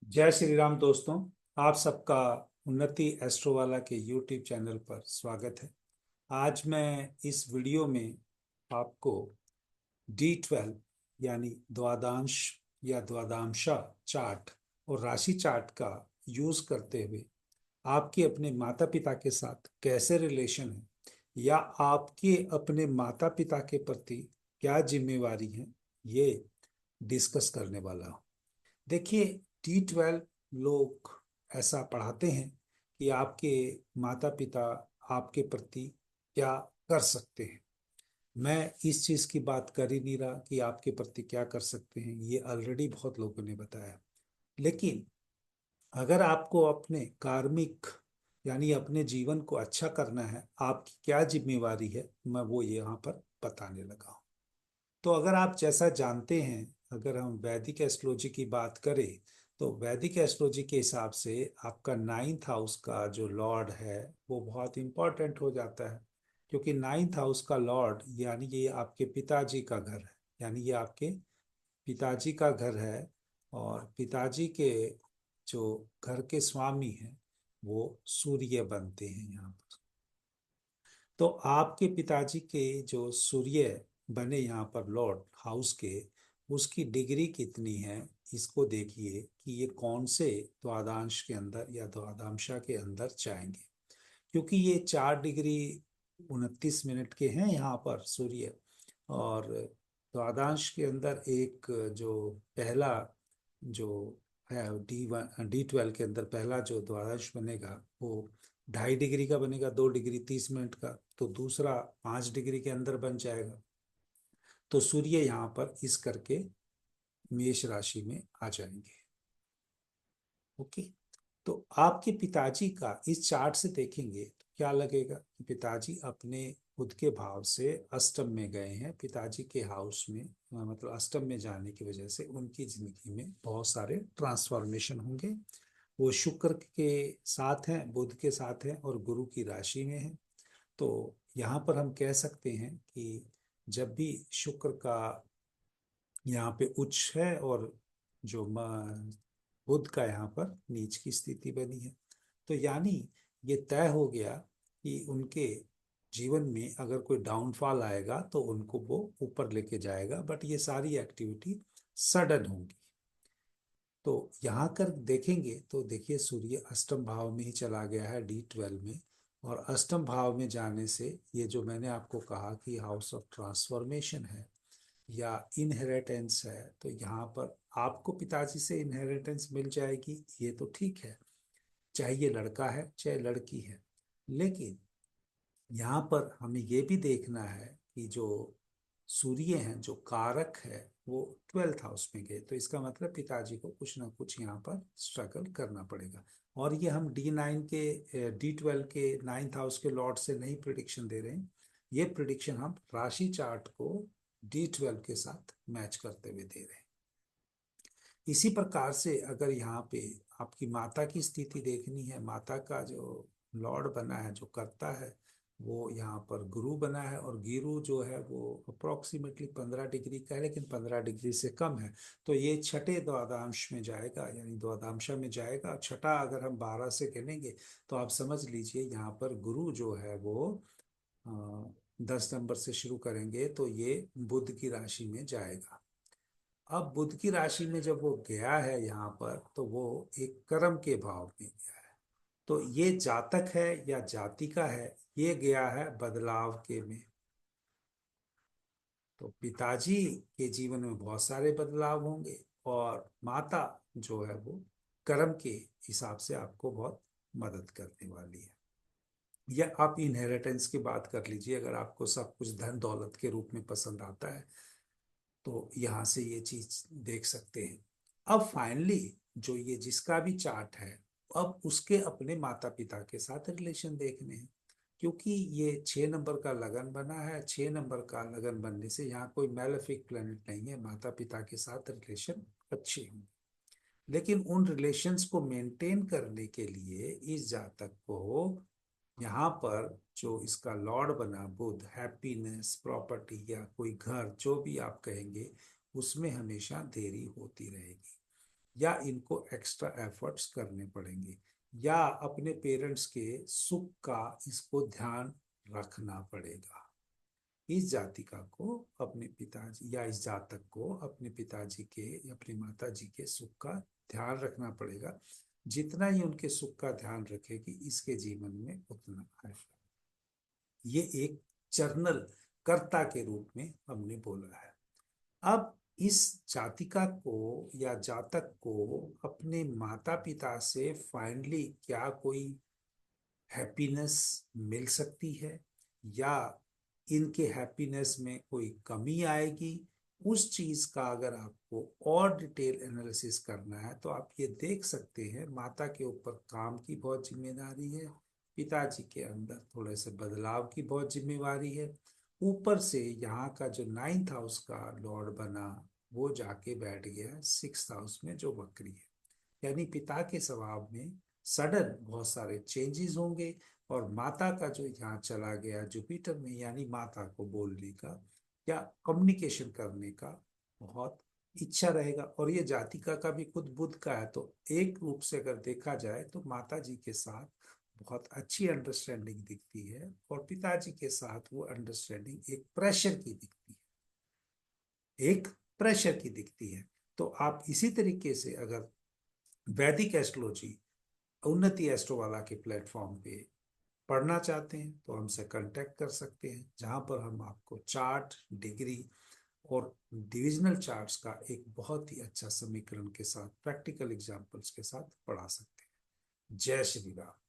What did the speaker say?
जय श्री राम दोस्तों। आप सबका उन्नति एस्ट्रोवाला के यूट्यूब चैनल पर स्वागत है। आज मैं इस वीडियो में आपको D12 यानी द्वादश या द्वादशांश चार्ट और राशि चार्ट का यूज करते हुए आपके अपने माता पिता के साथ कैसे रिलेशन है या आपके अपने माता पिता के प्रति क्या जिम्मेवारी है, ये डिस्कस करने वाला हूँ। देखिए, D12 लोग ऐसा पढ़ाते हैं कि आपके माता पिता आपके प्रति क्या कर सकते हैं। मैं इस चीज की बात कर ही नहीं रहा कि आपके प्रति क्या कर सकते हैं, ये ऑलरेडी बहुत लोगों ने बताया। लेकिन अगर आपको अपने कार्मिक यानी अपने जीवन को अच्छा करना है, आपकी क्या जिम्मेवारी है, मैं वो यहाँ पर बताने लगा हूँ। तो अगर आप जैसा जानते हैं, अगर हम वैदिक एस्ट्रोलॉजी की बात करें तो वैदिक एस्ट्रोलॉजी के हिसाब से आपका नाइन्थ हाउस का जो लॉर्ड है वो बहुत इंपॉर्टेंट हो जाता है, क्योंकि नाइन्थ हाउस का लॉर्ड यानी ये आपके पिताजी का घर है, यानी ये आपके पिताजी का घर है। और पिताजी के जो घर के स्वामी हैं वो सूर्य बनते हैं यहाँ पर। तो आपके पिताजी के जो सूर्य बने यहाँ पर लॉर्ड हाउस के, उसकी डिग्री कितनी है, इसको देखिए कि ये कौन से द्वादश के अंदर या द्वादशा के अंदर जाएंगे। क्योंकि ये 4 डिग्री 29 मिनट के हैं यहाँ पर सूर्य। और द्वादश के अंदर एक जो पहला जो है D12 के अंदर पहला जो द्वादश बनेगा वो 2.5 डिग्री का बनेगा, 2 डिग्री 30 मिनट का। तो दूसरा 5 डिग्री के अंदर बन जाएगा। तो सूर्य यहाँ पर इस करके मेष राशि में आ जाएंगे। ओके। तो आपके पिताजी का इस चार्ट से देखेंगे तो क्या लगेगा कि पिताजी अपने खुद के भाव से अष्टम में गए हैं। पिताजी के हाउस में मतलब अष्टम में जाने की वजह से उनकी जिंदगी में बहुत सारे ट्रांसफॉर्मेशन होंगे। वो शुक्र के साथ हैं, बुध के साथ हैं और गुरु की राशि में हैं। तो यहाँ पर हम कह सकते हैं कि जब भी शुक्र का यहाँ पे उच्च है और जो बुध का यहाँ पर नीच की स्थिति बनी है, तो यानी ये तय हो गया कि उनके जीवन में अगर कोई डाउनफॉल आएगा तो उनको वो ऊपर लेके जाएगा, बट ये सारी एक्टिविटी सडन होंगी। तो यहाँ कर देखेंगे तो देखिए सूर्य अष्टम भाव में ही चला गया है D12 में। और अष्टम भाव में जाने से ये जो मैंने आपको कहा कि हाउस ऑफ ट्रांसफॉर्मेशन है या इनहेरिटेंस है, तो यहाँ पर आपको पिताजी से इनहेरिटेंस मिल जाएगी, ये तो ठीक है, चाहे ये लड़का है चाहे लड़की है। लेकिन यहाँ पर हमें ये भी देखना है कि जो सूर्य हैं जो कारक है वो 12th हाउस में गए, तो इसका मतलब पिताजी को कुछ ना कुछ यहाँ पर स्ट्रगल करना पड़ेगा। और ये हम D12 के 9th हाउस के लॉर्ड से नहीं प्रिडिक्शन दे रहे हैं, ये प्रिडिक्शन हम राशि चार्ट को D12 के साथ मैच करते हुए दे रहे हैं। इसी प्रकार से अगर यहाँ पे आपकी माता की स्थिति देखनी है, माता का जो लॉर्ड बना है जो करता है वो यहाँ पर गुरु बना है, और गुरु जो है वो अप्रोक्सीमेटली 15 डिग्री का है, लेकिन 15 डिग्री से कम है। तो ये छठे द्वादश में जाएगा यानी द्वादशा में जाएगा। छठा अगर हम 12 से गिनेंगे तो आप समझ लीजिए यहाँ पर गुरु जो है वो 10 नंबर से शुरू करेंगे तो ये बुध की राशि में जाएगा। अब बुध की राशि में जब वो गया है यहाँ पर तो वो एक कर्म के भाव में गया है। तो ये जातक है या जाति का है, ये गया है बदलाव के में। तो पिताजी के जीवन में बहुत सारे बदलाव होंगे और माता जो है वो कर्म के हिसाब से आपको बहुत मदद करने वाली है। या आप इनहेरिटेंस की बात कर लीजिए, अगर आपको सब कुछ धन दौलत के रूप में पसंद आता है तो यहाँ से ये चीज देख सकते हैं। अब फाइनली जो ये जिसका भी चार्ट है, अब उसके अपने माता पिता के साथ रिलेशन देखने हैं। क्योंकि ये 6 नंबर का लगन बना है, 6 नंबर का लगन बनने से यहाँ कोई मैलेफिक प्लेनेट नहीं है, माता पिता के साथ रिलेशन अच्छे होंगे। लेकिन उन रिलेशंस को मेंटेन करने के लिए इस जातक को यहाँ पर जो इसका लॉर्ड बना बुध, हैप्पीनेस, प्रॉपर्टी या कोई घर जो भी आप कहेंगे, उसमें हमेशा देरी होती रहेगी। या इनको एक्स्ट्रा एफर्ट्स करने पड़ेंगे, या अपने पेरेंट्स के सुख का इसको ध्यान रखना पड़ेगा। इस जातिका को अपने पिताजी, या इस जातक को अपने पिताजी के या अपनी माता जी के सुख का ध्यान रखना पड़ेगा। जितना ही उनके सुख का ध्यान रखेगी इसके जीवन में उतना आएगा। ये एक जर्नल कर्ता के रूप में हमने बोला है। अब इस जातिका को या जातक को अपने माता पिता से फाइनली क्या कोई हैप्पीनेस मिल सकती है, या इनके हैप्पीनेस में कोई कमी आएगी, उस चीज का अगर आपको और डिटेल एनालिसिस करना है तो आप ये देख सकते हैं, माता के ऊपर काम की बहुत जिम्मेदारी है, पिताजी के अंदर थोड़े से बदलाव की बहुत जिम्मेवारी है, ऊपर से यहाँ का जो 9th हाउस का लॉर्ड बना वो जाके बैठ गया 6th हाउस में जो वक्री है। यानी पिता के स्वभाव में सडन बहुत सारे चेंजेस होंगे, और माता का जो यहाँ चला गया जुपिटर में, यानी माता को बोलने का या कम्युनिकेशन करने का बहुत इच्छा रहेगा। और ये जातिका का भी खुद बुध का है, तो एक रूप से अगर देखा जाए तो माता जी के साथ बहुत अच्छी अंडरस्टैंडिंग दिखती है, और पिताजी के साथ वो अंडरस्टैंडिंग एक प्रेशर की दिखती है, एक प्रेशर की दिखती है। तो आप इसी तरीके से अगर वैदिक एस्ट्रोलॉजी उन्नति एस्ट्रोवाला के प्लेटफॉर्म पे पढ़ना चाहते हैं तो हमसे कांटेक्ट कर सकते हैं, जहां पर हम आपको चार्ट, डिग्री और डिविजनल चार्ट्स का एक बहुत ही अच्छा समीकरण के साथ, प्रैक्टिकल एग्जांपल्स के साथ पढ़ा सकते हैं। जय श्री राम।